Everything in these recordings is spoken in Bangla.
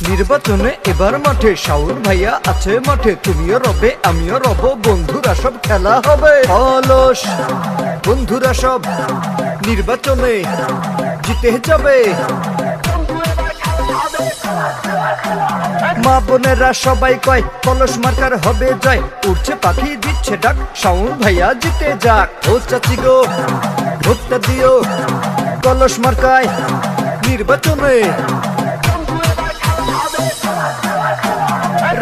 নির্বাচনে এবার মাঠে শাওন ভাইয়া আছে মাঠে, তুমিও রবে আমিও রব, বন্ধুরা সব খেলা হবে অলস। বন্ধুরা সব নির্বাচনে জিতে যাবে। মা বোনেরা সবাই কয় কলস মার্কার হবে জয়, উঠছে পাখি দিচ্ছে ডাক, শাওন ভাইয়া জিতে যাক। ও চাচি গো ভোটটা দিও কলস মার্কায় নির্বাচনে।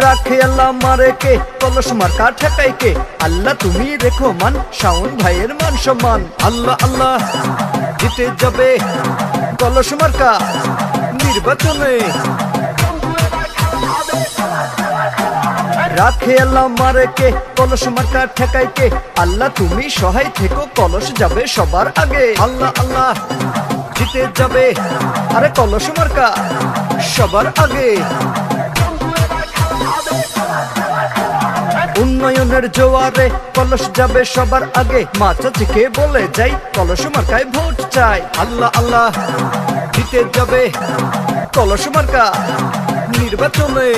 রাখে আল্লাহ মারে কে, কলস মার্কা ঠেকাই কে, আল্লাহ তুমি রেখো মান, শাওন ভাইয়ের মান সম্মান। আল্লাহ আল্লাহ জিতে যাবে কলস মার্কা নির্বাচনে। রাখে আল্লাহ মারে কে, কলস মার্কা ঠেকাই কে, আল্লাহ তুমি সহায় থেকো, কলস যাবে সবার আগে। আল্লাহ আল্লাহ জিতে যাবে আরে কলস মার্কা সবার আগে। উন্নয়নের জোয়ারে কলস যাবে সবার আগে, মা চাচিকে বলে যাই কলস মার্কায় ভোট চাই। আল্লাহ আল্লাহ জিতে যাবে কলস মার্কা নির্বাচনে।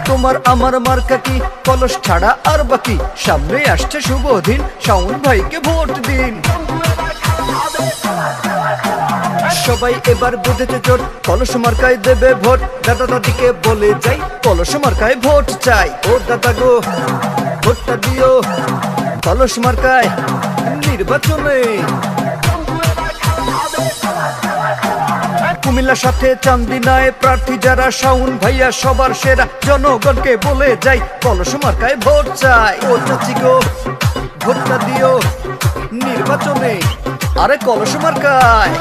তোমার আমার মার্কা কি কলস ছাড়া আর বাকি, সামনে আসছে শুভ দিন, শাওন ভাইকে ভোট দিন। সবাই এবার বুঝেছে জোট, কলস মার্কায় দেবে ভোট, দাদা দাদিকে বলে যাই কলস মার্কায় ভোট চাই। ও দাদা গো ভোটটা দিও কলস মার্কায় নির্বাচনে। কুমিল্লার সাথে চান্দিনায় প্রার্থী যারা, শাওন ভাইয়া সবার সেরা, জনগণকে বলে যাই কলস মার্কায় ভোট চাই। ও চাচি গো ভোটটা দিও নির্বাচনে আরে কলস মার্কায়।